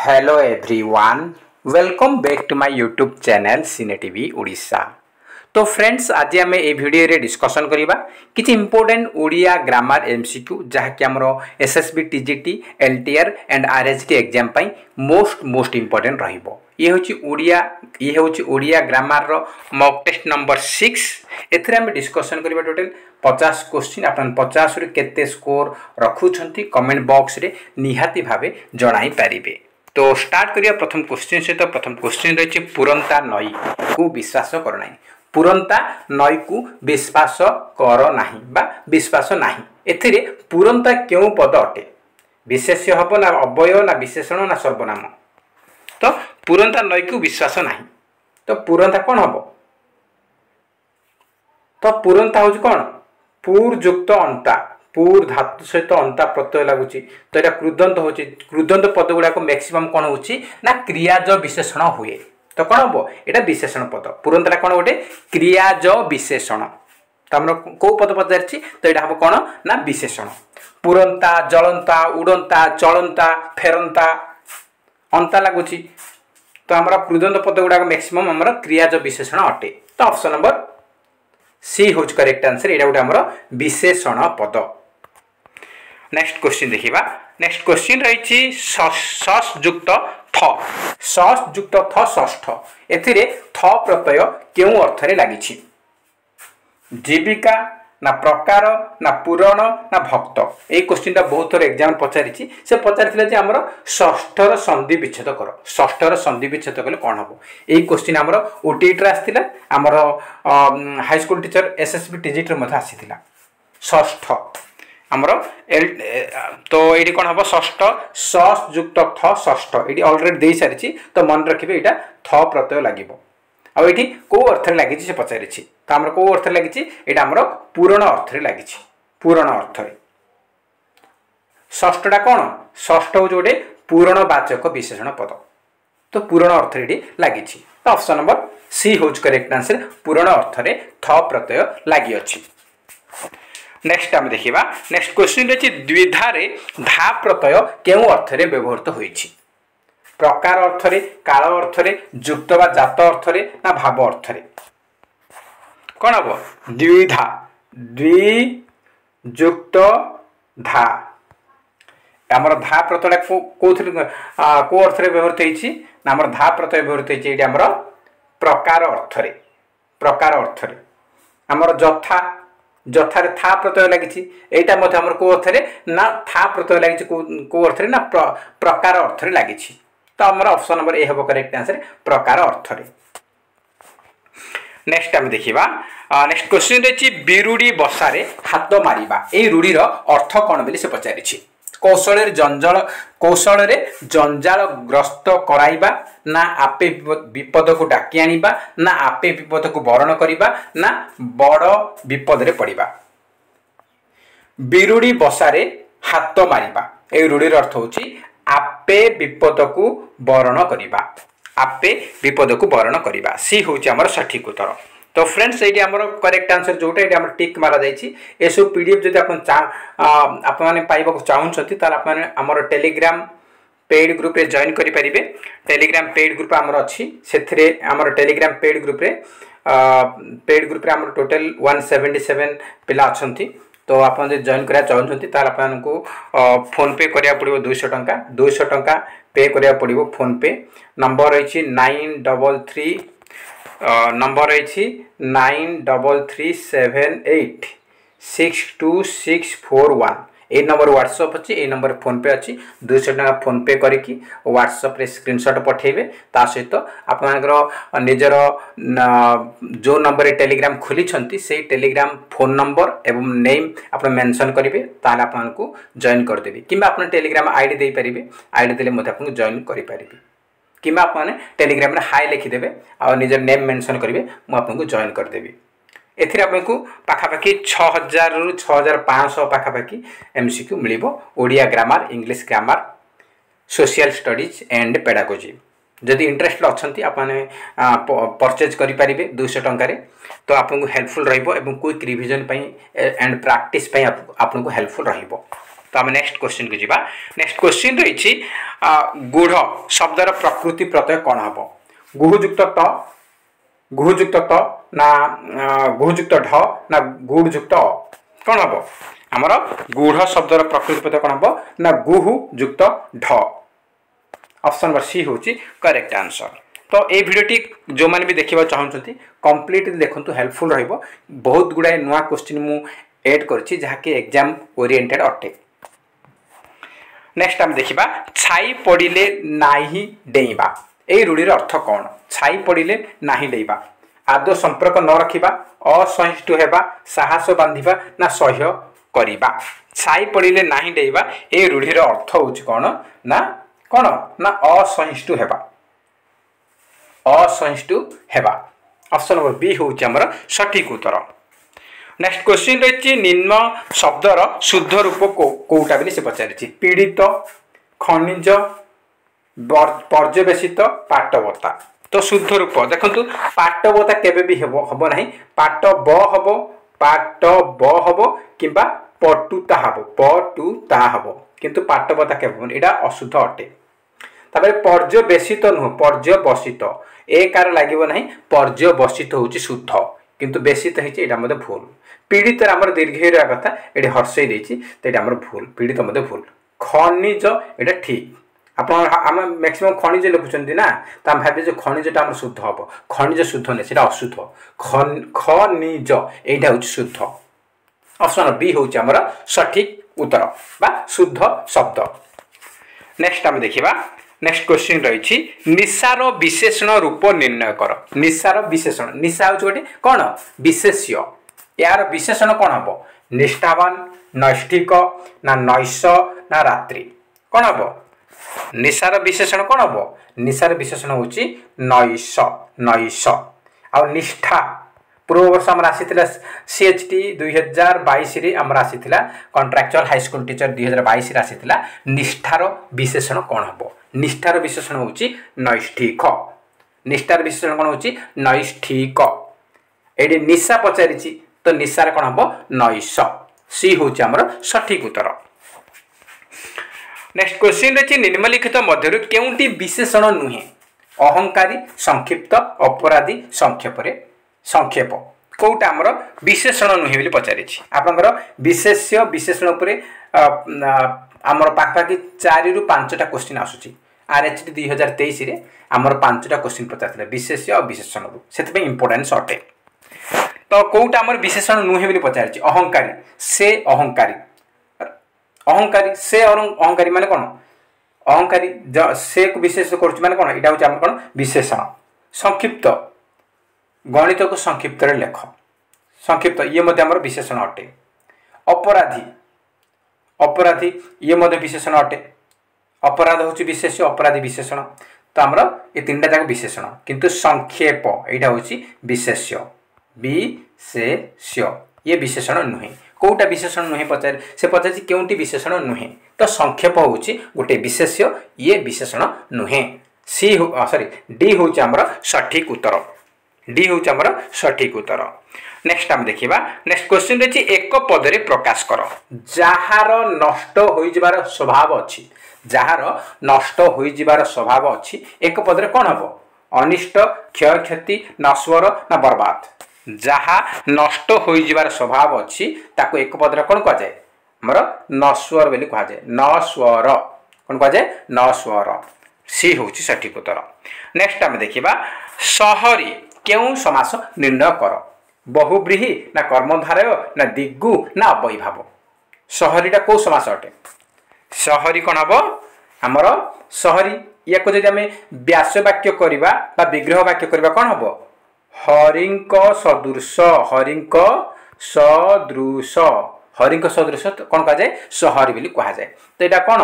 Hello everyone, welcome back to my YouTube channel cine TV Odisha. तो friends, आज आम ए video रे डिस्कशन करबा किछि इंपोर्टेंट ओडिया ग्रामर एमसीक्यू जहाँकि आमर SSB TGT LTR and RHT exam पाई मोस्ट इंपोर्टेंट रहिबो। ये होची ओडिया ग्रामर रो मॉक टेस्ट नंबर 6। एथरे हम डिस्कशन करबा टोटल 50 क्वेश्चन। आपन 50 रे केते स्कोर रखुछंती कमेंट बॉक्स रे निहाती भाबे जणाई पारिबे। तो स्टार्ट करिया प्रथम क्वेश्चन से। तो प्रथम क्वेश्चन रही पुरंता नई को विश्वास कर ना। पुरंता नई को विश्वास कर नाही बा विश्वास नाही। एथिरे पुरंता क्यों पद अटे? विशेष्य हब ना अव्यय ना विशेषण ना सर्वनाम? तो पुरंता नई को विश्वास नाही। तो पुरंता कौन हब? तो पुरंता हूँ कौन? पूर युक्त अंता, पूर धातु सहित अंता प्रत्यय लगुच। तो यहाँ कृदंत हो, कृदंत पद गुड़ाक मैक्सिमम कौन हो ना क्रियाज विशेषण हुए। तो कौन हम यहाँ विशेषण पद? पुरंता कौन गोटे क्रियाज विशेषण। तो आम कौ पद पचार? तो यहाँ हम कौन ना विशेषण। पुरंता, जलंता, उड़ंता, चलंता, फेरंता अंता लगुच। तो आम कृदंत पद गुड़ाक मैक्सिमम आम क्रियाज विशेषण अटे। तो ऑप्शन नंबर सी हूँ करेक्ट आंसर। यहाँ गोटे आम विशेषण पद। नेक्स्ट क्वेश्चन देखिबा। नेक्स्ट क्वेश्चन रही सस युक्त थ। सस युक्त थ षष्ठ। एथिरे थ प्रत्यय केउ अर्थ रे लागिछि? जीविका ना प्रकार ना पूरण ना भक्त? ए क्वेश्चन ता बहुत थोर एग्जाम पचारिछि। से पचारिथिले जे हमर षष्ठर संधि विच्छेद कर। षष्ठर संधि विच्छेद कले कोन हबो? ए क्वेश्चन हमर ओटीटी रे आस्थिला, हमर high school teacher SSB TGT रे मथा आसीथिला। षष्ठ आमर तो ये कौन हम षष्ठ सस युक्त थ षष्ठ। ये अलरेडी दे सारी। तो मन रखिए यहाँ थ प्रत्यय लगे। आठी कौ अर्थ लगी से पचारि। तो आम कौ अर्थ लगी? यहाँ आमर पूरण अर्थ लगी। पूरण अर्थ षष्ठटा कौन? षष्ठ हूँ गोटे पूरणवाचक विशेषण पद। तो पूरण अर्थ लगी। तो ऑप्शन नंबर सी हूँ करेक्ट आंसर। पूरण अर्थ थ प्रत्यय लगी अच्छी। नेक्स्ट आम देखिबा। नेक्स्ट क्वेश्चन रही द्विधा रे धा प्रत्यय केउ अर्थ रे व्यवहृत होईछि? प्रकार अर्थ रे, काल अर्थ रे, युक्त बा जात अर्थ रे ना भाव अर्थ रे? कौन हम? द्विधा, द्वि युक्त धा। आमर धा प्रत्यय को अर्थ रे व्यवहृत होईछि ना? आमर धा प्रत्यय व्यवहृत होईछि एटी आमर प्रकार अर्थ रे। प्रकार अर्थ रे आमर जथा, जथार था प्रत्यय लगी। यहाँ आमर कौ अर्थ ना था प्रत्यय लगी? कौ अर्थ ना प्रकार अर्थ लगी। तो आमर ऑप्शन नंबर ए हम करेक्ट आंसर, प्रकार अर्थ। नेक्स्ट आम देखिबा। नेक्स्ट क्वेश्चन रही बिरुड़ी बसारे हाथ मारिबा। ए रूढ़ीर अर्थ कौन बोली से पचारि? कौशल रे जंजाल ग्रस्त कराइबा ना आपे विपद को डाकी आनिबा ना आपे विपद को बरण करिबा ना बड़ विपद रे पड़िबा? बिरुड़ी बसारे हाथ मारिबा ए रूढ़ीर अर्थ होची आपे विपद को बरण करिबा। आपे विपद को बरण करिबा। सी होची हमर सठिक उत्तर। तो फ्रेंड्स, ये आमर करेक्ट आंसर जोटा ये आम टिक मारा जाइए। ये सब पीडीएफ जब आपने पाइबा चाहूँगी ताल आमर टेलीग्राम पेड ग्रुप रे जॉइन करि परिबे। टेलीग्राम पेड ग्रुप आमर अच्छी से आमर टेलीग्राम पेड ग्रुप रे आमर टोटल 177 पिला अच्छी। तो आप जॉइन करा चाहूँगी ताल आपको फोन पे करा पड़ो 200 टंका। 200 टंका पे करा पड़ो फोन पे। नंबर रही 933 नंबर रही 9337862641। ये नंबर व्हाट्सअप अच्छी, ये नंबर फोन पे अच्छी। 200 टका फोन पे करके व्हाट्सअप रे स्क्रीनशॉट पठेबे। ता सहित आपनकर निजर जो नंबर टेलीग्राम खोली से टेलीग्राम फोन नंबर एवं नेम आप मेंशन करेंगे, ताले आपको जॉइन करदेवी। कि आप टेलीग्राम आईडी दे पारे। आईडी देले मते आपको जॉइन करें कि आप टेलीग्राम हाई लिखिदेवे और निजर नेम मेंशन करेंगे, मुझे जॉइन करदेवी। एपको पाखापाखि 6000 रु 6500 पाखापाखि एमसीक्यू मिल Odia grammar, English grammar, social studies and pedagogy. जदि इंटरेस्टेड अच्छा आपने परचेज करेंगे 200 टंकार। तो आपको हेल्पफुल रहिबो एवं क्विक रिवीजन एंड प्रैक्टिस आपको हेल्पफुल रहिबो। तो आम नेक्स्ट क्वेश्चन को जीवा। नेक्स्ट क्वेश्चन रही गुढ़ शब्दर प्रकृति प्रत्यय कौन हम? गुहुयुक्त त, गुहुयुक्त त ना गुहुयुक्त ढ ना गुड़युक्त अ कौन हम? आमर गुढ़ शब्दर प्रकृति प्रत्यय कौन हम ना गुहुयुक्त ढ। ऑप्शन नंबर सी हूँ करेक्ट आंसर। तो ये भिडियोटी जो मैंने भी देखा चाहते कंप्लीट देखो हेल्पफुल रहिबो। बहुत गुड़ाए नुआ क्वेश्चन मु ऐड करछि जहाँकि एग्जाम ओरिएंटेड अटे। नेक्स्ट आम देखा छाई पड़िले नाही डेइबा। ए रूढ़ीर अर्थ कौन? छाई पड़िले नाही डेइबा। आदौ संपर्क न रखिबा, असहिष्णु हेबा, साहस बांधिबा ना सह्य करिबा। छाई पड़िले नाही डेइबा ए रूढ़ीर अर्थ होछि कौन ना कौन ना असहिष्णु हेबा, असहिष्णु हेबा। ऑप्शन नंबर बी होछि हमर सठिक उत्तर। नेक्स्ट क्वेश्चन रही निम्न शब्दर शुद्ध रूप कोटा बोली से पचारि पीड़ित, खनिज, पर्यवेसित, पाटवता। तो शुद्ध रूप देखु पाटवता केबे भी हम ना पाट ब हम, पाट ब हम कि पटुता हम, पटुता हम किंतु पाटवता केबे एटा अशुद्ध अटे। तापर पर्यवेसित नुह पर्यवसित ए कार लगे ना पर्यवसित हूँ शुद्ध किंतु बेसित होती भूल। पीड़ित आम दीर्घ कथा ये हर्षई देती तो ये भूल, पीड़ित भूल। खनिज ये ठीक आप मैक्सिमम खनिज लिखुं ना तो आम भाव जो खनिजटा आम शुद्ध हम, खनिज शुद्ध नहीं से अशुद्ध। खनिज यहाँ हूँ शुद्ध। ऑप्शन बी हूँ आमर सठिक उत्तर बा शुद्ध शब्द। नेक्स्ट आम देखा नेक्स्ट क्वेश्चन रही निशार विशेषण रूप निर्णय कर। निशार विशेषण, निशा हूँ गोटे कौन विशेष्य, यार विशेषण कौन हम? निष्ठावान, नैष्ठिक ना नैश ना रात्रि कौन हम? निशार विशेषण कौन हम? निशार विशेषण हूँ नैश, नैश। आ निष्ठा पूर्व वर्ष आम आसीला CHT 2022 आम आसीला कॉन्ट्रैक्चुअल हाई स्कूल टीचर 2022 आसीला। निष्ठार विशेषण कौन हम? निष्ठार विशेषण हूँ नैष्ठिक। निष्ठार विशेषण कौन हूँ नैष्ठिक। ये निशा पचारि तो निशार कौन हम? नैश। सी हूँ आमर सठिक उत्तर। नेक्स्ट क्वेश्चन रही निम्नलिखित मध्य केउंटी विशेषण नुहे? अहंकारी, संक्षिप्त, अपराधी, संक्षेप कौटा आमर विशेषण नुहे बोली पचारि। आपंकर विशेष्य विशेषण उपरे आमर पाखापाखि 4 ରୁ 5टा क्वेश्चन आसूची। RHT 2023 आमर 5टा क्वेश्चन पचार विशेष्य और विशेषण से इंपोर्टेंस अटे। तो कौटा आमर विशेषण नुहे बोली पचारि? अहंकारी, से अहंकारी, अहंकारी से और अहंकारी माने कौन? अहंकारी से को विशेष कर माने कौन? यहाँ हूँ आम कौन विशेषण। संक्षिप्त, गणित को संक्षिप्त लेख, संक्षिप्त ये आमर विशेषण अटे। अपराधी, अपराधी ये विशेषण अटे। अपराध हूँ विशेष्य, अपराधी विशेषण। तो आमर ये 3टा जाक विशेषण किंतु संक्षेप यहाँ हूँ विशेष्य, विशेष्य ये विशेषण नुहे। कौटा विशेषण नुहे पचार से पचार केउंटी विशेषण नुहे? तो संक्षेप हूँ गोटे विशेष्य, ये विशेषण नुहे। सी सॉरी डी हूँ आमर सठिक उत्तर। डी हूँ आमर सठिक उत्तर। नेक्स्ट आम देखा नेक्स्ट क्वेश्चन रही एक पदरे प्रकाश कर। जार नष्ट हो जाबार स्वभाव अच्छी, जार नष्ट हो जाबार स्वभाव अच्छी एक पदरे कौन हम? अनिष्ट, क्षय क्षति, नश्वर ना बर्बाद। जहा नष्ट हो जाबार स्वभाव अच्छी ताको एक पदरे कौन कह जाए? हमर नश्वर बोली कह जाए। नश्वर कौन कह जाए? नश्वर। सी हूँ सठिक उत्तर। नेक्स्ट आम देखा सहरी क्यों समास निर्णय कर। बहुब्रीहि ना कर्मधारय ना दिग्गु ना अवैभाव। सहरीटा कौ समास अटे? सहरी कौन हम? आमर सहरी या जदि आम व्यास वाक्य करवा बा विग्रह वाक्य करवा कौन हम? हरिंक सदृश, हरिंक सदृश, हरिंक सदृश कौन कह जाए? सहरी बोली कह जाए। तो यहाँ कौन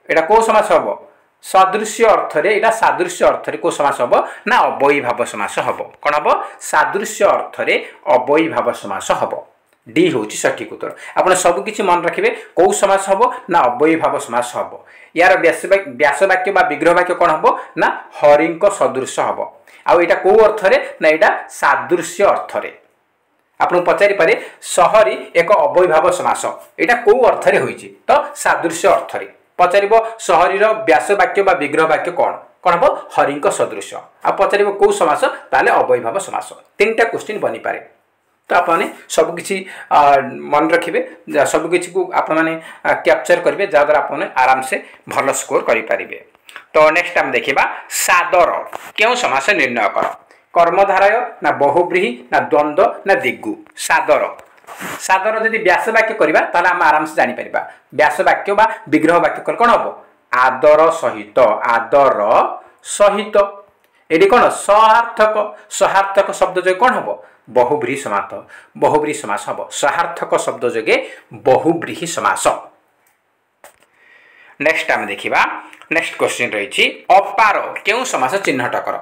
यहाँ कौ समास हम? सदृश्य अर्थ यहाँ सादृश्य अर्थ कौ समास हम ना अवैभाव समास हम। कौन हम? सादृश्य अर्थ अवैभाव समास हम। डी हूँ सठिक उत्तर। आप सबकि मन रखिए कौ समास हम ना अवैभाव समास हम। यार व्यास वाक्य बा विग्रह वाक्य कौन हम ना हरिंक सदृश हम। आउ यहाँ कौ अर्थ ना यहाँ सादृश्य अर्थ। आपन पचारि पारे सहरी एक अव्ययभाव समास एटा को अर्थ रे होईची तो सादृश्य अर्थ रे पचारिबो सहरी रो व्यास वाक्य बा विग्रह वाक्य कोन हबो हरिंक सदृश आ पचारिबो को समास ताले अव्ययभाव समास तीनटा क्वेश्चन बनी पारे तो आपने सब किसी मन रखिए सब किसी को आपने कैप्चर करेंगे जहाँद्वारा आपने आराम से भल स्कोर करें। तो नेक्स्ट आम देखा सादर क्यों समास निर्णय कर कर्मधारय ना बहुब्रीहि ना द्वंद्व ना दिग्गु सादर सादर जदि व्यास वाक्य करवा ताले आम आराम से जापर व्यास वाक्य बा विग्रह वाक्य कल कौन हम आदर सहित ये कौन सहार्थक सहार्थक शब्द जो कौन हम बहुब्रीहि समास हम सहार्थक शब्द जोगे बहुब्रीहि समास। नेक्स्ट आम देखा नेक्स्ट क्वेश्चन रही अपार क्यों समास चिन्हट कर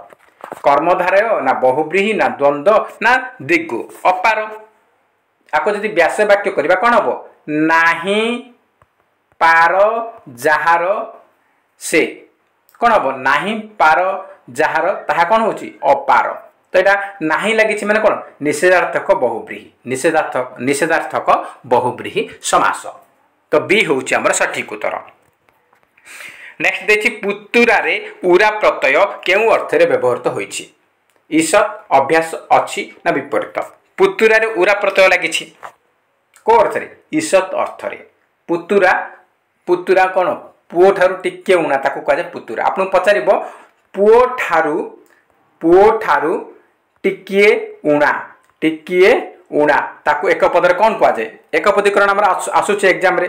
कर्मधारय ना बहुब्रीहि ना द्वंद्व ना दिग्गु अपार आपको जदि व्यास वाक्य करवा कौन हम नाही पार जार से कौन हम नाही पार जार ताहा कौन होची अपार तो यहाँ नाही लगी मैंने कौन निषेधार्थक बहुब्रीहि निषेधार्थक बहुब्रीहि समास तो बी हूँ आमर सठिक उत्तर। नेक्स्ट देखी पुतुरा रे उरा प्रत्यय केउ अर्थ रे व्यवहृत होईछि ईसत अभ्यास अच्छी ना विपरीत पुतुरा रे उरा प्रत्यय लगी को अर्थ रे ईसत अर्थ रे पुतुरा पुतुरा कौन पुओ ठारू टिके उणा ताकू कह पुतुरा आपन पचारिबो पुओ ठारू टिकिए उणा ताकू एक पदर कौन कहुए एक पदीकरण आम आसूचे एग्जाम रे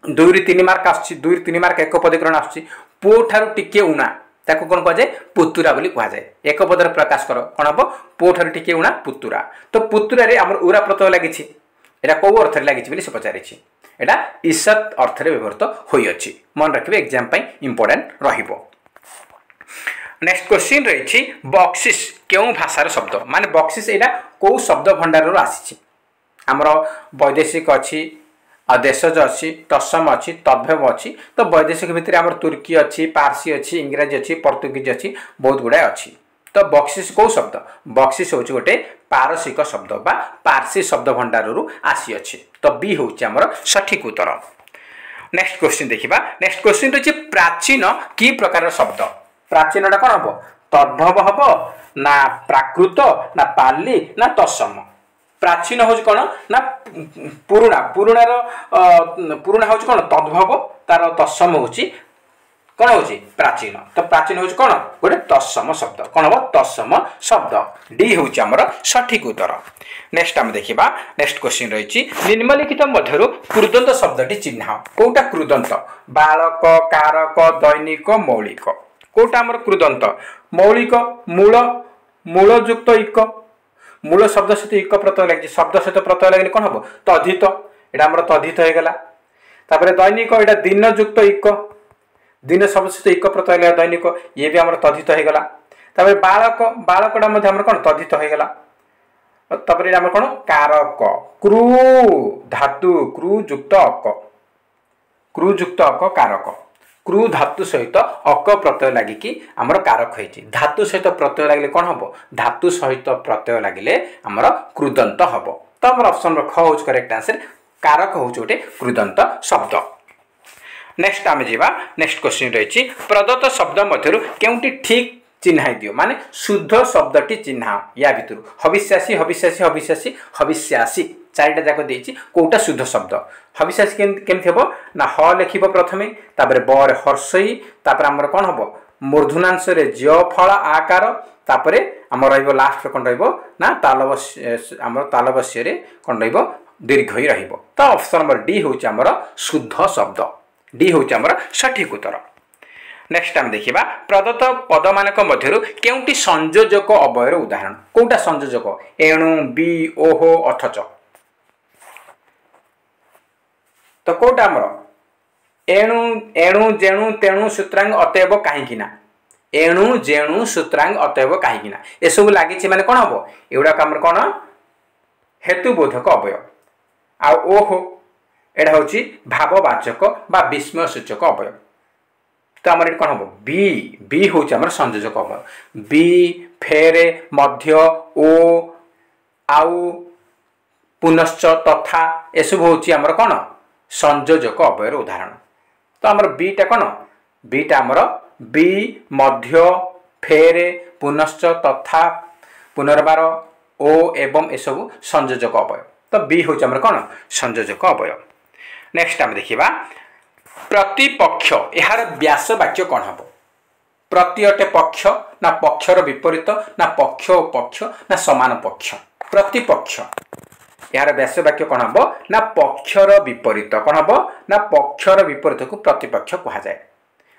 2 ରୁ 3 मार्क आसुची 2 ରୁ 3 मार्क एक पदीकरण आसुची पुओ ठारू टिके उणा ताकू कौन कहुए पुतुरा बोली कहुए एक पदर प्रकाश कर कौन हम पुओ ठारू टिके उणा पुतुरा तो पुतुरा रे आमर उरा प्रत्यय लगी एटा कौ अर्थ रे लगी से पचारि एटा ईसत अर्थ रे व्यवहृत होई अछि मन रखिबे एग्जाम पई इंपोर्टेंट रहिबो। नेक्स्ट क्वेश्चन रही बक्सिस क्यों भाषार शब्द माने बक्सिस एटा कौ शब्द भंडार रो आसी आमर वैदेशिक अच्छी देशज अच्छी तत्सम अच्छी तद्भव अच्छी तो वैदेशिक भितर आमर तुर्की अच्छी पारसी अच्छी इंग्राजी अच्छी पर्तुगीज अच्छी बहुत गुड़ाए अच्छी तो बक्सिस कौ शब्द बक्सिस हूँ गोटे पारसिक शब्द बा पारसी शब्द भंडार रू आसी अच्छी तो बी हूँ आमर सठिक उत्तर। नेक्स्ट क्वेश्चन देखा नेक्स्ट क्वेश्चन रही प्राचीन कि प्रकार शब्द प्राचीन कौन हम तद्भव हम ना प्राकृत ना पाली ना तत्सम प्राचीन हूँ कौन ना पुरुणा पुरुणार पुरुणा हूँ कौन तद्भव तार तत्सम हूँ कौन हूँ प्राचीन तो प्राचीन हूँ कौन गोटे तत्सम शब्द कौन हम तत्सम शब्द डी हूँ आमर सठिक उत्तर। नेक्स्ट आम देखा नेक्स्ट क्वेश्चन रही निम्नलिखित मध्य कृदंत शब्दटी चिन्ह कौटा कृदंत बालक कारक दैनिक मौलिक कौटा आमर कृदंत मौलिक मूल मूलयुक्त इक मूल शब्द सहित इक प्रत्यय लगे शब्द सहित प्रत्यय लगे कौन हम तद्धित यहाँ आमर तद्धित होगा तापर दैनिक यहाँ दिन युक्त इक दिन शब्द सहित इक प्रत्यय लगे दैनिक ये भी आमर तद्धित होगा तापर बालक बालकटा आमर कौन तद्धित होगा तापर आमर कौन कारक क्रू धातु क्रुयुक्त अक कारक क्रू धातु सहित अक प्रत्यय लगिकी आमर कारक होती धातु सहित प्रत्यय लगे कौन हम धातु सहित प्रत्यय लगे आमर कृदंत हम तो आम ऑप्शन ख हूँ करेक्ट आंसर कारक हूँ गोटे कृदंत शब्द। नेक्स्ट आम जा नेक्स्ट क्वेश्चन रही प्रदत्त शब्द मध्य केउटी ठीक चिन्ह दियो माने शुद्ध शब्दटी चिन्ह या भितर हविष्यासी हविष्यासी हविष्यासी हविष्यासी चारिटा जाक देछि कोटा शुद्ध शब्द हविष्यासी केमथि हेबो ना ह लिखिबो प्रथमे तापर ब रे हर्षई तापर हमर कोन हेबो मूर्धन्यांश रे ज फल आकार तापर हमर रहइबो लास्ट कोन रहइबो ना तालवस्य हमर तालवस्य रे कोन रहइबो दीर्घई रहइबो तो ऑप्शन नंबर डी होछि हमर शुद्ध शब्द डी होछि हमर सठिक उत्तर। नेक्स्ट टाइम देखा प्रदत्त पद मानक मध्य केउटी संयोजक अवयर उदाहरण कौटा संयोजक एणु बी ओहो अथच तो कौटा आमर एणु एणु जेणु तेणु सूत्रांग अतएव कहीं एणु जेणु सूत्रांग अतएव कहीं ए सब लगी माने कौन हम एगुड़ा आम कौन हेतुबोधक अवय आ ओहो एटा हूँ भाववाचक बा विस्मय सूचक अवय तो आमर ये कौन हम बी बी हूँ आम संयोजक अवय बी फेरे मध्य ओ आउ पुनश्च तथा एसबू हूँ आमर कौन संयोजक अवयर उदाहरण। तो आमर बीटा कौन बीटा आमर बी मध्य फेरे पुनश्च तथा पुनर्बार ओ एवं एसबू संयोजक अवय। तो बी हूँ आमर कौन संयोजक अवय। नेक्स्ट आम देखा प्रतिपक्ष यार व्यास वाक्य कौन हम प्रति अटे पक्ष ना पक्षर विपरीत ना पक्ष और पक्ष ना समान पक्ष। प्रतिपक्ष यार व्यास वाक्य कौन हम ना पक्षर विपरीत कौन हम ना पक्षर विपरीत को प्रतिपक्ष कह जाए।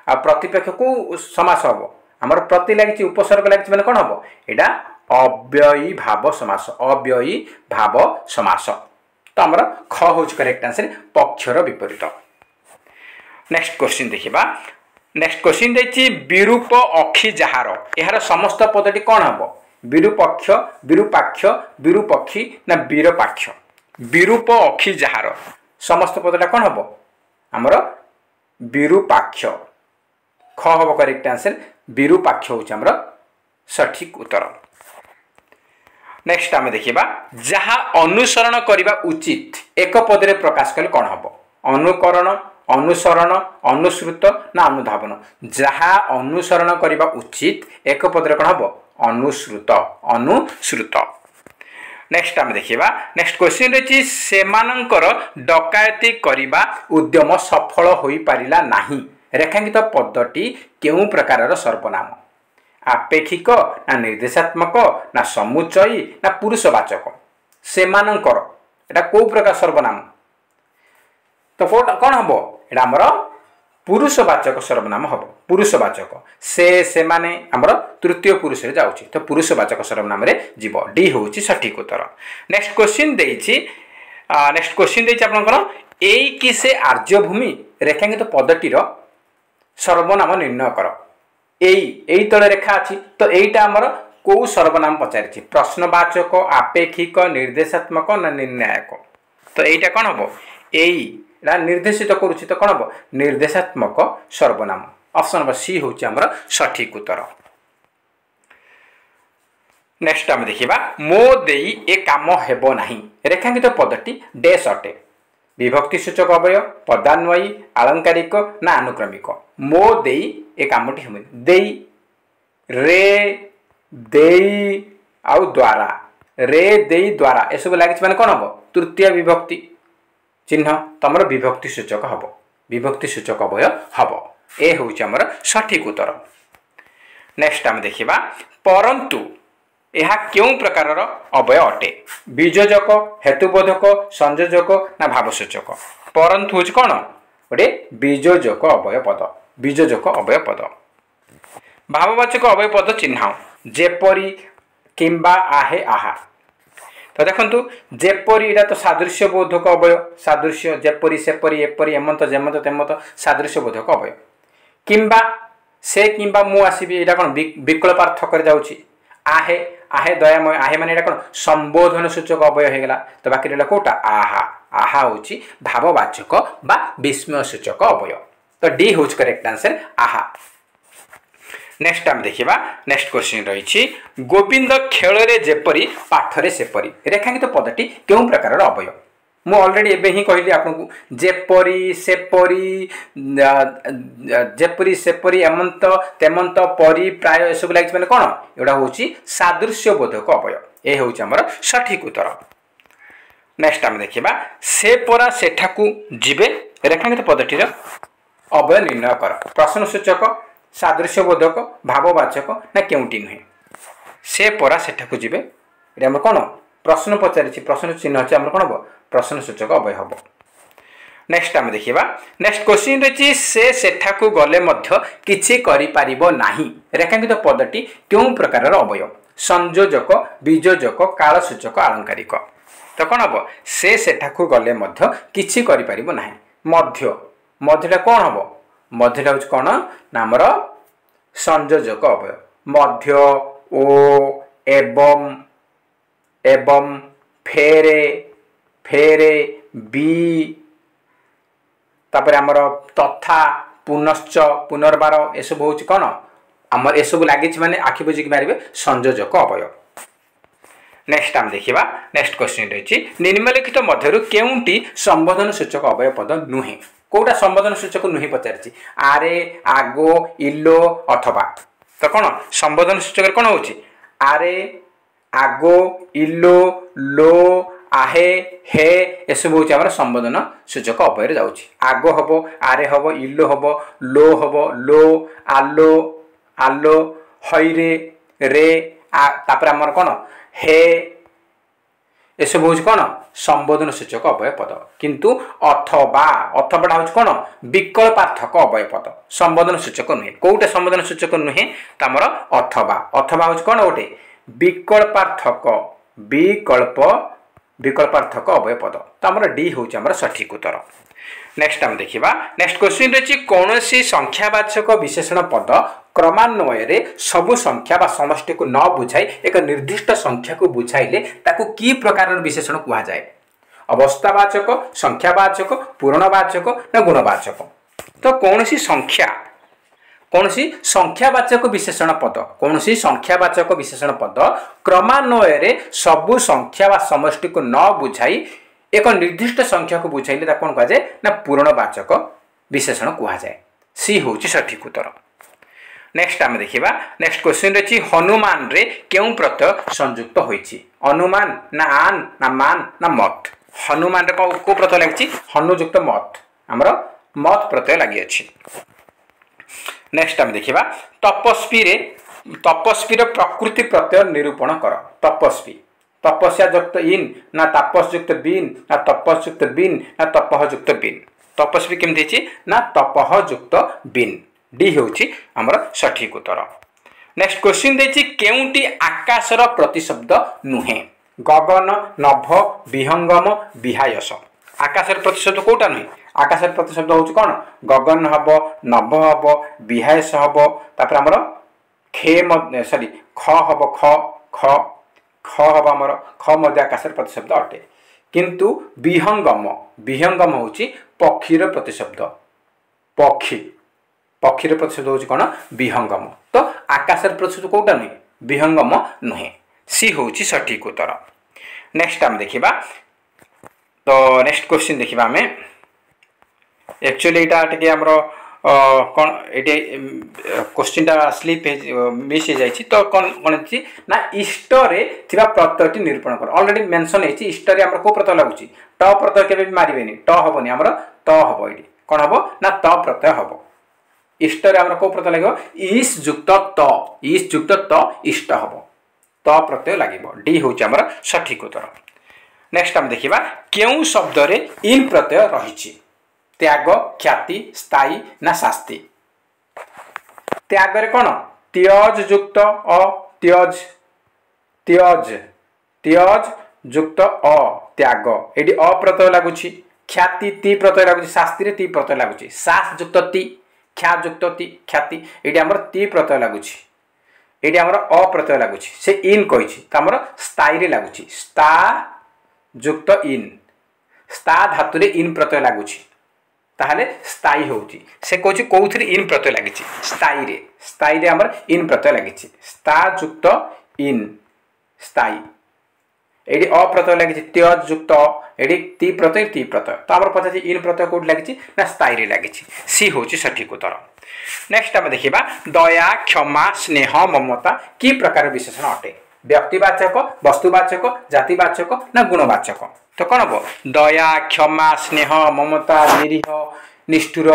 आ प्रतिपक्ष को समास हम आमर प्रति लगी उपसर्ग लगी मैंने कौन हम यहाँ अव्ययी भाव समास अव्ययी भाव समास। तो आमर ख हूँ करेक्ट आंसर पक्षर विपरीत। नेक्स्ट क्वेश्चन देखिबा नेक्स्ट क्वेश्चन देखिए विरूप अक्षी जार यार समस्त पदटी कौन हम विरूपक्ष विरूपाक्ष विरूपक्षी ना वीरपाक्ष। विरूप अक्षी जार समस्त पदटा कौन हम आमर विरूपाक्ष ख हम करेक्ट आंसर विरूपाक्ष हूँ आमर सठिक उत्तर। नेक्स्ट आम देखा जहाँ अनुसरण करने उचित एक पदरे प्रकाश कले कौन हम अनुकरण अनुसरण अनुश्रुत ना अनुधावन। जहाँ अनुसरण करने उचित एक पदरे कौन हम अनुश्रुत अनुश्रुत। नेक्स्ट आम देखा नेक्स्ट क्वेश्चन रही सेमानंकर डकायती करने उद्यम सफल हो पारिला नाही। रेखांकित पदटी केउ प्रकार सर्वनाम आपेक्षिक ना निर्देशात्मक ना समुच्चयी ना पुरुषवाचक। सेमानंकर एटा को प्रकार सर्वनाम तो कौन हम एटा आमर पुरुषवाचक सर्वनाम हम पुरुषवाचक से माने आमर तृतीय पुरुष रे जाउछि तो पुरुषवाचक सर्वनाम रे जीव डी होउछि सठिक उत्तर। नेक्स्ट क्वेश्चन देइछि आपन एई कि से आर्यभूमि रेखांकित पदटीर सर्वनाम निर्णय कर। एई तले रेखा अछि तो एईटा आमर को सर्वनाम पचारिछि प्रश्नवाचक आपेक्षिक निर्देशात्मक ना निर्णायक। तो एईटा कौन हम एई निर्देशित करुछि तो कौन हम निर्देशात्मक सर्वनाम। ऑप्शन नंबर सी हूँ आमर सठिक उत्तर। नेक्स्ट आम देखा मो देई ए काम हेबो नाही रेखांकित पदटी डैश अटे विभक्ति सूचक अवय पदान्वयी आलंकारिक ना अनुक्रमिक। मो देई ए कामटी हम देई रे देई आउ द्वारा रे देई द्वारा ए सब लगी माने कौन हम तृतीय विभक्ति चिन्ह तमर विभक्ति सूचक हम विभक्ति सूचक अवय हम ए हूँ आमर सठिक उत्तर। नेक्स्ट आम देखा परंतु यह क्यों प्रकार अवय अटे बीजोजक हेतुबोधक संयोजक ना भावसूचक। परंतु हूँ कौन गोटे बीजोजक अवय पद बीजोजक अवय पद। भाववाचक अवय पद चिन्ह जेपरी किंबा आहे आहा। तो देखंतु जेपरी एटा तो सादृश्य बोधक अवय सादृश्य जेपरी सेपरी एपरी एमंत जेमंत तेमंत सादृश्य बोधक अवय किंबा से किंबा मु आसीबी एटा कोन विकल्पार्थ कर जाउची आहे आहे दयामय आहे माने एटा कोन संबोधन सूचक अवय हे गेला। तो बाकी रहला कोटा आहा आहा होची भाववाचक बा विस्मय सूचक अवय। तो डी होच करेक्ट आंसर आहा। नेक्स्ट आम देखा नेक्स्ट क्वेश्चन रही गोविंद खेल रे जेपरी पाठरे सेपरी रेखांकित पदटी क्यों प्रकार अवय। मु ऑलरेडी एबे ही कहली आपको जेपरी सेपरी जेपरी सेपरी एमंत तेमंत परी प्राय सब लगी मैंने कौन एटा हूँ सादृश्य बोधक अवय ए हूँ आमर सठिक उत्तर। नेक्स्ट आम देखा से परा सेठाकू जीवे रेखांकित पदटीर अवय निर्णय कर प्रश्नसूचक सादृश्य बोधक भाववाचक ना केउटी नुहे से परा सेठाकू जीवे ये आम कौन प्रश्न पचारि प्रश्न चिन्ह अच्छे आम कौन हम प्रश्न सूचक अवय हम। नेक्स्ट आम देखा नेक्स्ट क्वेश्चन रही से सेठाकू गले मध्य किछि करि पारिबो नाही रेखांकित पदटी क्यों प्रकार अवय संयोजक बीजोजक कालसूचक आलंकारिक। तो कौन हम से सेठाकू गले मध्य किछि करि पारिबो नाही मध्य मध्यटा कौन हम मध्यटा हूँ कौन नामर संयोजक अवय मध्य ओ एवं एवं फेरे फेरे बी तापर आमर तथा पुनश्च पुनर्बार एसब हूँ कौन आमर एसबू लगी माने आखि बुझिक मारे संयोजक अवय। नेक्स्ट आम देखा नेक्स्ट क्वेश्चन रही निम्नलिखित मध्य केउंटी संबोधन सूचक अवय पद नुहे कौटा संबोधन सूचक नुहे पचार आरे आगो इलो अथवा तो कौन संबोधन सूचक कौन हो आरे आगो इलो लो आहे हे एसब हूँ संबोधन सूचक अवय जाऊँगी आगो हम आरे हम इलो हम लो हम लो आलो आलो हईरे रे तापर आमर कौन हे एसब हूँ कौन संबोधन सूचक अवय पद किंतु अथवा अथवा हूँ कौन विकल्पार्थक अवय पद संबोधन सूचक नुहे कौटे संबोधन सूचक नुहे तमर अथवा अथवा हूँ कौन गोटे विकल्पार्थक विकल्पार्थक अवय पद तो आमर डी हूँ आमर सठिक उत्तर नेक्स्ट आम देखा नेक्स्ट क्वेश्चन रही कौन सी संख्यावाचक विशेषण पद क्रमान्वय सबु संख्या बा समष्टि को न बुझाई एक निर्दिष्ट संख्या को बुझाइले ताकू की प्रकार विशेषण कहा जाए अवस्थावाचक संख्यावाचक पूर्णवाचक ना गुणवाचक तो कौन सी संख्यावाचक विशेषण पद कौन सी संख्यावाचक विशेषण पद क्रमान्वय सबु संख्या बा समष्टि को न बुझाई एक निर्दिष्ट संख्या को बुझाइले कौन कह जाए ना पूर्णवाचक विशेषण कहा जाए सी हूँ सठिक उत्तर नेक्स्ट आम देखा नेक्स्ट क्वेश्चन रही हनुमान रे क्यों प्रत्यय संयुक्त होइछि अनुमान ना आन ना मान ना मत हनुमान रे को प्रत्यय लगी हनुयुक्त मत आमर मत प्रत्यय लगी अछि नेक्स्ट आम देखा तपस्वी प्रकृति प्रत्यय निरूपण कर तपस्वी तपस्या युक्त इन ना तापस युक्त बीन ना तपस युक्त बीन ना तपह युक्त बीन तपस्वी केमती ना तपह युक्त बीन डी हूँ आमर सठिक उत्तर नेक्स्ट क्वेश्चन देखिए केउंटी आकाशर प्रतिशब्द नुहे गगन नभ विहंगम विहायस आकाशर प्रतिशब्द कौटा नुहे आकाशर प्रतिशब्द हूँ कौन गगन हम नभ हम विहायस हम तापर आमर खे सॉरी ख हम ख ख ख हम आमर ख मध्य आकाशर प्रतिशब्द अटे किंतु विहंगम हूँ पक्षीर प्रतिशब्द पक्षी पक्षीर प्रतिशब्द हूँ कौन विहंगम तो आकाशर प्रतिशब्द कौटा नुहे विहंगम नुहे सी हूँ सठिक उत्तर नेक्स्ट आम देखा तो नेक्स्ट क्वेश्चन देखा आम एक्चुअली यहाँ टे आमर कौन ये क्वेश्चन स्लीप मिस हो जाए तो कौन कौन ना इष्ट प्रत्यय निरूपण कर ऑलरेडी मेंशन है इष्ट आम को प्रत्यय लगुच ट प्रत्यय के मारे ट हेनी आमर त हम ये कौन हम ना त प्रत्यय हम इष्ट आमर को प्रत्यय लगे इस युक्त त इष्ट हम त प्रत्यय लगे डी हूँ आमर सठिक उत्तर नेक्स्ट आम देखा क्यों शब्द रे इन प्रत्यय रही त्याग ख्याति स्थायी ना शास्ति त्याग रे कौन त्यज युक्त अ त्यज त्यज त्यज युक्त अ त्याग ये अप्रत्यय लगुच ख्याति ती प्रत्यय लगुच शास्ति ती प्रत्यय लगुच शास युक्त ती ख्या युक्त ती ख्याति ये आमर ती प्रत्यय लगुच ये आमर अप्रत्यय लगुच से इन कही आमर स्थायी लगुच स्ता युक्त इन स्ता धातु रे इन प्रत्यय लगुच ताहले स्थायी होउची से कहूँ कौन इन प्रत्यय लगी स्थायी रे आमर इन प्रत्यय लगी स्ता युक्त इन स्थायी ये अप्रत्यय लगी त्यज युक्त ये ती प्रत्यय तो आमर पचार इन प्रत्यय कौट लगी ना स्थायी रे लगी सी हूँ सठिक उत्तर नेक्स्ट आम देखा दया क्षमा स्नेह ममता कि प्रकार विशेषण अटे व्यक्तिवाचक वस्तुवाचक जातिवाचक ना गुणवाचक तो कौन हम दया क्षमा स्नेह ममता निरीह निष्ठुर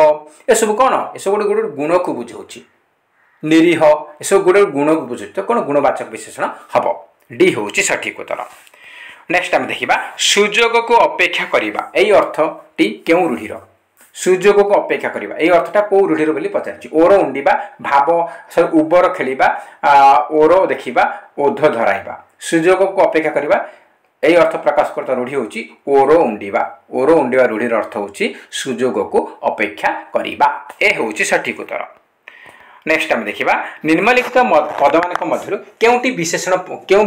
ये सब कौन ये सब गोटे गुण को बुझाऊँ निरीह ये सब गोटे गुण को बुझे तो कौन गुणवाचक विशेषण हम डी हूँ सठिक उत्तर नेक्स्ट आम देखा सुजोग को अपेक्षा करवा यही अर्थटी क्यों रूढ़ीर सुजोग को अपेक्षा करवा यही अर्थटा कौ रूढ़ीर बोली पचार ओर उंडा भाव उबर खेलिबा ओर देखा ओध धराइबा सुजोग को अपेक्षा करवा यही अर्थ प्रकाश करता रूढ़ी हूँ ओर उंडा रूढ़ीर अर्थ हूँ सुजोग को अपेक्षा करवा ए हूँ सठिक उत्तर नेक्स्ट आम देखा निम्नलिखित पद मान मध्य केउटी विशेषण क्यों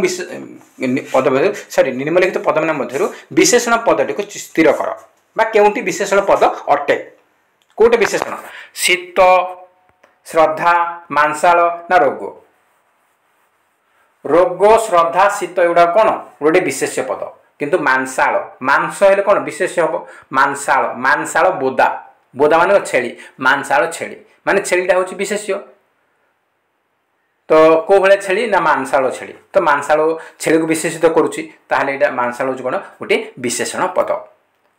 पद सॉरी निम्नलिखित पद मान मध्य विशेषण पदटी को स्थिर कर बा केउटी विशेषण पद अटे कोटे विशेषण शीत श्रद्धा मांसाल ना रोग रोग श्रद्धा शीत एगुड़ा कौन गोटे विशेष्य पद किंतु मांसाल मांस हेले कौन विशेष्य हम मांसाल मांसाल बोदा बोदा मान छेली मांसाल छेली माने छेलीटा हूँ विशेष्य तो कौ भाया छेली ना मांसाल छेली तो मांसाल छेली को विशेषित करुच्ची ताहले मांसाल हूँ कौन गोटे विशेषण पद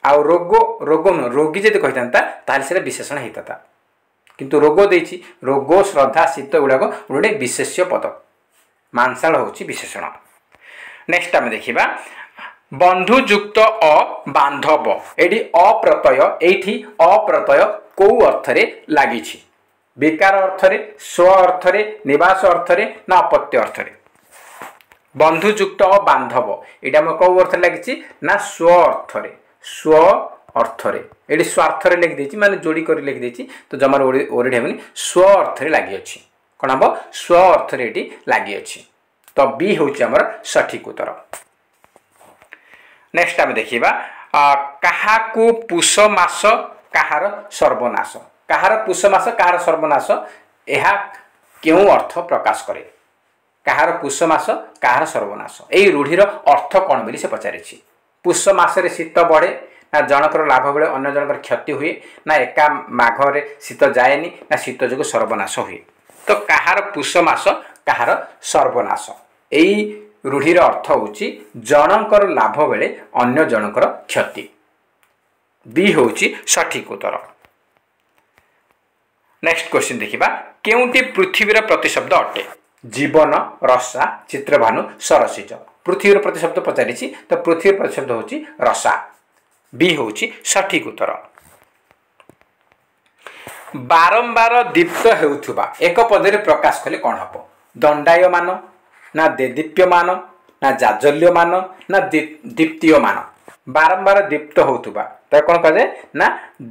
आउ रोग रोग नुह रोगी जब कही था विशेषण होता था किंतु रोग देछि रोग श्रद्धा शीत गुड़ाक गोटे विशेष्य पद मांसाल हूँ विशेषण। नेक्स्ट आम देखा बंधुयुक्त अ बांधव एटी अप्रत्यय एठी अप्रत्यय कौ अर्थरे लगी विकार अर्थरे स्व अर्थरे निवास अर्थरे ना अपत्य अर्थरे बंधुयुक्त अ बांधव यहाँ कौ अर्थ लगी ना स्व अर्थरे स्व अर्थरे ये स्वार्थरे लिखिदे माने जोड़ी कर लिखिदे तो जमार ओरडे हेनी स्व अर्थरे लगी अच्छी कौन हम स्व अर्थरे ये लगी अच्छी तो बी हूँ आमर सठिक उत्तर। नेक्स्ट आम देखा क्या पुष मास कहार सर्वनाश कहार पुष मास कहार सर्वनाश यह क्यों अर्थ प्रकाश करे कहार पुष मास कहार सर्वनाश यही रूढ़ीर अर्थ कौन बोली से पचारि पुष मसरे शीत बढ़े ना जनकर लाभ बेले अन्य जनकर क्षति हुए ना एका माघरे शीत जाएनी ना शीत जो सर्वनाश हुए तो कहार पुष मास कहार सर्वनाश यही रूढ़ीर अर्थ हूँ जनकर लाभ बेले अन्य जनकर क्षति बी हूँ सठिक उत्तर। नेक्स्ट क्वेश्चन देखा केउटी पृथ्वीर प्रतिशब्द अटे जीवन रसा चित्रभानु सरसिज पृथ्वीर प्रतिशब्द पचारि तो पृथ्वी प्रतिशब्द हूँ रसा बी हूँ सठिक उत्तर। बारंबार दीप्त हेउथुबा एक पदरे प्रकाश कले कौन हम दंडायमान ना देदीप्यमान ना जाजल्यमान ना दीप्तियमान बारंबार दीप्त होउथुबा तो कौन कहे ना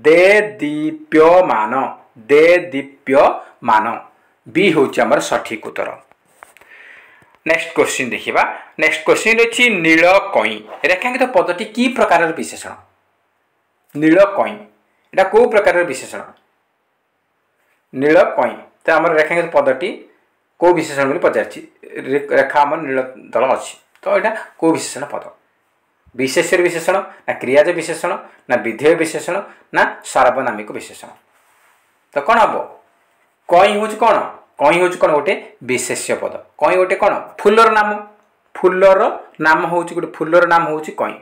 देदीप्यमान देदीप्यमान बी हूँ आमर सठिक उत्तर। नेक्स्ट क्वेश्चन देखा नेक्स्ट क्वेश्चन अच्छी नील कई रेखांकित पदटी की प्रकार विशेषण नील कई यहाँ कौ प्रकार विशेषण नील कई तो आम रेखांकित पदटी कौ विशेषण बोली पचारि रेखा आम नील दल अच्छी तो यहाँ कौ विशेषण पद विशेष्य विशेषण ना क्रियाज विशेषण ना विधेय विशेषण ना सार्वनामिक विशेषण तो कौन हम कई हूँ कौन कई हूँ कौन गोटे विशेष्य पद कई गोटे कौन फुलर नाम हूँ गोटे फुलर नाम हूँ कई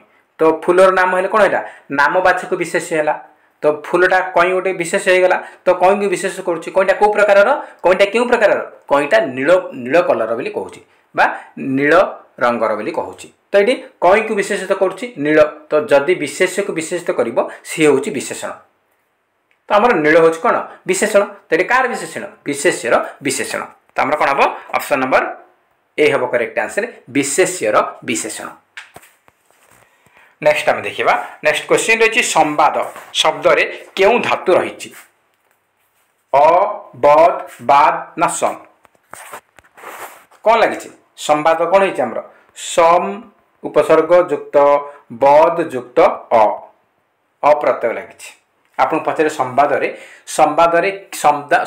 तो फुलर नाम है कौन है नामवाचक विशेष्य है तो फुलटा कई गोटे विशेष होगा तो कई को विशेष करुच्ची कईटा कौ प्रकार कईटा क्यों प्रकार कईटा नील नील कलर बोली कहूँ बा नील रंगर बोली कहूँ तो ये कई को विशेषित करुच्ची नील तो जदि विशेष्य को विशेषित कर सी हूँ विशेषण तो आमर नील हूँ कौन विशेषण तो ये कार विशेषण विशेष्यर विशेषण तो आमर कौन हम ऑप्शन नंबर ए हम करेक्ट आंसर विशेष्यर विशेषण। नेक्स्ट आम देखा नेक्स्ट क्वेश्चन रही संवाद शब्द रे क्यों धातु रही अ बद बाद ना सम कौन लगी संवाद कौन है सम उपसर्ग युक्त बद युक्त अप्रत्यय लगी आपन पचारे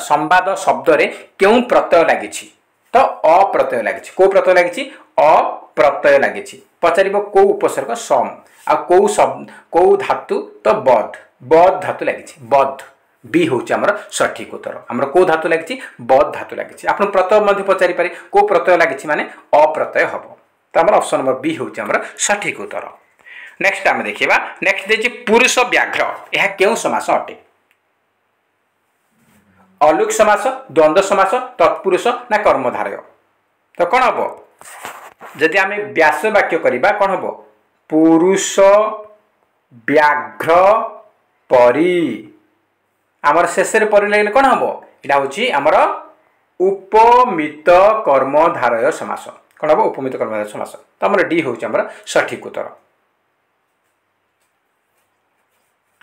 संवाद शब्द रे क्यों प्रत्यय लगी तो अप्रत्यय लगी कौ प्रत्यय लगी अप्रत्यय लगी पचार कौ उपसर्ग सम आ कौ शब्द कौ धातु तो बद बद धातु लगी बद बी हूँ आमर सठिक उत्तर आमर कौ धातु लगी बद धातु लगी आप प्रत्यय पचारि पारे कौ प्रत्यय लगी माने अप्रत्यय हम तो आमर ऑप्शन नंबर बी हूँ आमर सठिक उत्तर। नेक्स्ट आम देखा नेक्स्ट देखिए पुरुष व्याघ्र यह क्यों समास अटे अलुक समास द्वंद्व समास तत्पुरुष ना कर्मधारय तो कौन हम जदि आम व्यास वाक्य करवा कौन हम पुरुष व्याघ्र परी आमर शेष परी लगे कौन हम यहाँ हूँ आमर उपमित कर्मधारय समास कौन हम उपमित कर्मधारय समास तो आमर डी हूँ आमर सठिक उत्तर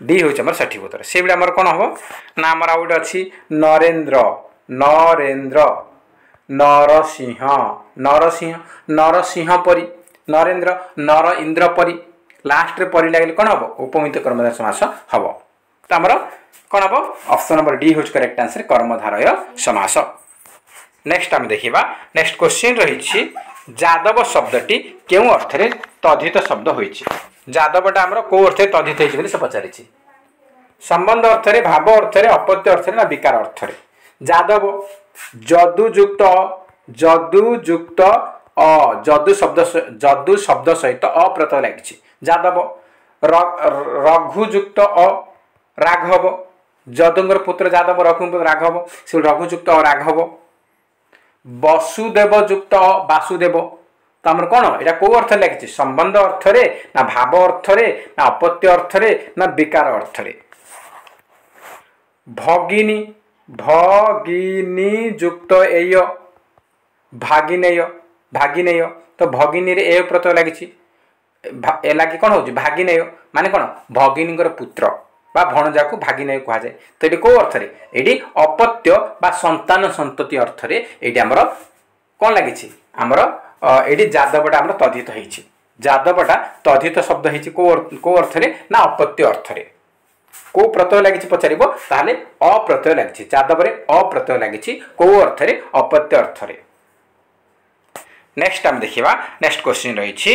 डी हूँ आमर सठिक उत्तर से आमर कौन हम ना आमर आ गए अच्छी नरेन्द्र नरेन्द्र नरसिंह नरसिंह नरसिंह परी नरेन्द्र नर इंद्र परी लास्ट रे परी लगे कौन हम उपमित कर्मधारय समास हम तो आमर कौन हम ऑप्शन नंबर डी हूँ करेक्ट आंसर कर्मधारय समास। नेक्स्ट आम देखा नेक्स्ट क्वेश्चन रही যাদব শব্দটি কেউ অর্থে তদ্ধিত শব্দ হয়েছে যাদবটা আমার কেউ অর্থে তদ্ধিত হয়েছে বলে সে পচারিছি সম্বন্ধ অর্থে ভাব অর্থে অপত্য অর্থে না বিকার অর্থে যাদব যদুযুক্ত যদুযুক্ত যদু শব্দ সহিত অপ্রত্যয় লাগিছে যাদব রঘুযুক্ত রাঘব যদুঙ্গর পুত্র যাদব রঘুপুত্র রাঘব সে রঘুযুক্ত রাঘব বসুদেব যুক্ত বাসুদেব তো আমার কোণ এটা কেউ অর্থে লাগিছে সম্বন্ধ অর্থে না ভাব অর্থে না অপত্য অর্থে না বিকার অর্থে ভগিনী ভগিনী যুক্ত এই ভাগিনেয় ভাগিনেয় তো ভগিনীরে এ প্রত্যয় লাগিছি এ লাগি কোণ হচ্ছে ভাগিনেয় মানে কোণ ভগিনীঙ্কর পুত্র বা ভଣଜାକୁ ভাগিନେୟ କୁହାଯାଏ ତ ଏଠି କେଉଁ ଅର୍ଥରେ ଏଠି ଅପତ୍ୟ ବା ସନ୍ତାନ ସନ୍ତତି ଅର୍ଥରେ ଏଇଠି ଆମର କ'ଣ ଲାଗିଛି ଆମର ଏଠି ଯାଦବଟା ଆମର ତଦ୍ଧିତ ହେଇଛି ଯାଦବଟା ତଦ୍ଧିତ ଶବ୍ଦ ହେଇଛି କେଉଁ ଅର୍ଥରେ ନା ଅପତ୍ୟ ଅର୍ଥରେ କେଉଁ ପ୍ରତ୍ୟୟ ଲାଗିଛି ପଚାରିବ ତାହେଲେ ଅପ୍ରତ୍ୟୟ ଲାଗିଛି ଯାଦବରେ ଅପ୍ରତ୍ୟୟ ଲାଗିଛି କେଉଁ ଅର୍ଥରେ ଅପତ୍ୟ ଅର୍ଥରେ ନେକ୍ସଟ ଆମେ ଦେଖିବା ନେକ୍ସଟ କ୍ୱେଶ୍ଚିନ୍ ରହିଛି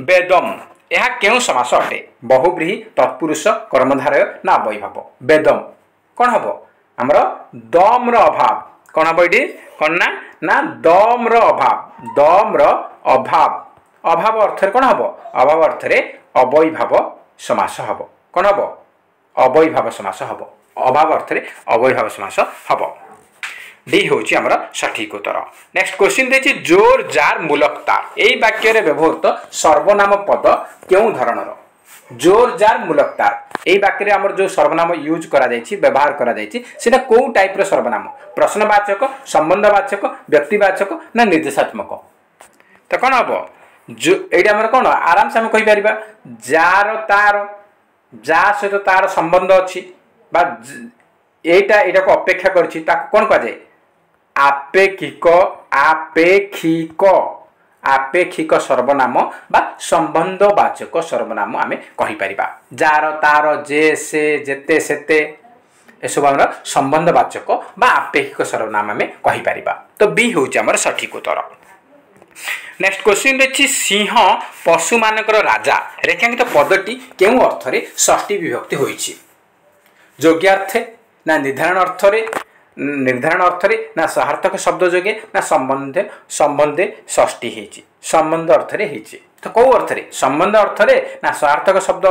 ବେଦମ୍ ଏହା କେଉଁ ସମାସ ଅଟେ ବହୁବ୍ରୀହି ତତ୍ପୁରୁଷ କର୍ମଧାରୟ ନା ଅବୈଭାବ ବେଦମ୍ କ'ଣ ହବ ଆମର ଦମ୍ର ଅଭାବ କ'ଣ ହବ ଏଠି କ'ଣ ନା ଦମ୍ର ଅଭାବ ଦମ୍ର ଅଭାବ ଅଭାବ ଅର୍ଥରେ କ'ଣ ହବ ଅଭାବ ଅର୍ଥରେ ଅବୈଭାବ ସମାସ ହବ କ'ଣ ହବ ଅବୈଭାବ ସମାସ ହବ ଅଭାବ ଅର୍ଥରେ ଅବୈଭାବ ସମାସ ହବ ডি হচ্ছে আমার সঠিক উত্তর নেক্সট কোশ্চিন দিয়েছি জোর জার মূলক তার এই বাক্যরে ব্যবহৃত সর্বনাম পদ কেউ ধরনের জোর জার মূলক তার এই বাক্যরে আমার যে সর্বনাম ইউজ করা যাইছি ব্যবহার করা যাইছি সেটা কোউ টাইপর সর্বনাম প্রশ্নবাচক সম্বন্ধবাচক ব্যক্তিবাচক না নির্দেশাত্মক তো কোণ হব এইটা আমার কোণ আরামসে আমি কইপারিবা যার তার যা সহিত তার সম্বন্ধ অছি বা এইটা এটাকে অপেক্ষা করছি তাকে কোণ কুযায় আপেক্ষিক আপেক্ষিক আপেক্ষিক সর্বনাম বা সম্বন্ধবাচক সর্বনাম আমি কহিপারিবা যার তার যে সে যেতে সেতে এসব আমরা সম্বন্ধবাচক বা আপেক্ষিক সর্বনাম আমি কহিপারিবা তো বি হচ্ছে আমার সঠিক উত্তর নেক্সট কোশ্চিন রয়েছে সিংহ পশু মানকর রাজা রেখাঙ্কিত পদটি কেউ অর্থে ষষ্ঠী বিভক্তি হয়েছে যোগ্যার্থে না নির্ধারণ অর্থে না সহার্থক শব্দ যোগে না সম্বন্ধে সম্বন্ধে ষষ্ঠী হয়েছে সম্বন্ধ অর্থে হয়েছে তো কেউ অর্থে সম্বন্ধ অর্থে না সহার্থক শব্দ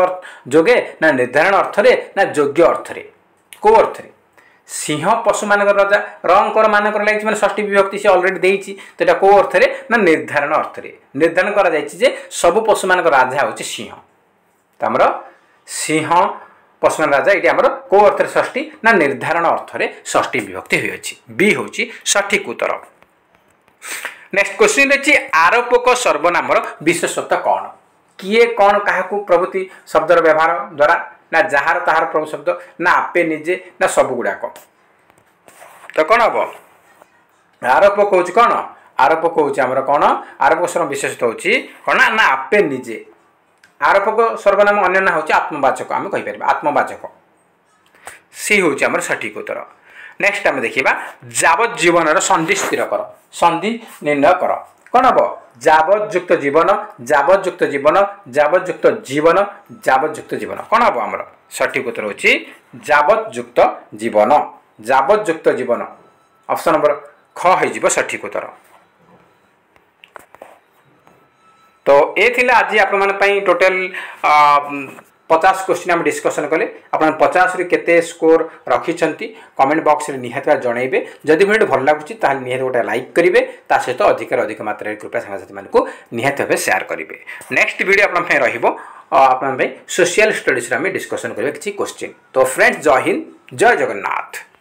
যোগে না নির্ধারণ অর্থে না যোগ্য অর্থে কেউ অর্থে সিংহ পশু মানকর রাজা রঙ্কর মানকর লাগছে মানে ষষ্ঠী বিভক্তি সে অলরেডি দিয়েছি তো এটা কেউ অর্থে না নির্ধারণ অর্থে নির্ধারণ করা যাইছে যে সবু পশু মানকর রাজা হচ্ছে সিংহ তো আমরা সিংহ পশুমান রাজা এটি আমার কেউ অর্থে ষষ্ঠী না নির্ধারণ অর্থে ষষ্ঠী বিভক্তি হয়েছে বি হচ্ছে সঠিক উত্তর নেক্সট কোশ্চিন রয়েছে আরোপক সর্বনামর বিশেষত্ব কণ কিଏ কণ কাহাকু প্রভৃতি শব্দর ব্যবহার দ্বারা না যাহার তাহার প্রভু শব্দ না আপে নিজে না সবু গুড়াক তো কণ হব আরোপক হচ্ছে কণ আরোপক হচ্ছে আমার কণ আরোপক বিশেষত্ব হচ্ছে কণ না আপে নিজে আরোপক সর্বনাম অন্য না হচ্ছে আত্মবাচক আমি কইপার আত্মবাচক সি হচ্ছে আমার সঠিক উত্তর নেক্সট আমি দেখিবা যাবজ্জীবনর সন্ধি স্থির কর সন্ধি নির্ণয় কর কোণ হব যাবজ্যুক্ত জীবন যাবজ্যুক্ত জীবন যাবজ্যুক্ত জীবন যাবজ্যুক্ত জীবন কোণ হব আমার সঠিক উত্তর হচ্ছে যাবজ্যুক্ত জীবন যাবজ্যুক্ত জীবন অপশন নম্বর খ হয়ে সঠিক উত্তর तो ये थिला आज आपण टोटल 50 क्वेश्चन आम डिस्कसन कले आपण 50 रे केते स्कोर रखिछंती कमेंट बॉक्स रे निहात जणैबे जदि वीडियो भल लागुची ताहाल निहात गोटे लाइक करिवे ता सहित अधिक मात्रा रे कृपया साथी मानकु निहात भाबे शेयर करिवे नेक्स्ट वीडियो आपण पय रहिबो आपण पय सोशल स्टडीज रे हम डिस्कसन करिवे किछि क्वेश्चन तो फ्रेंड्स जय हिंद जय जगन्नाथ।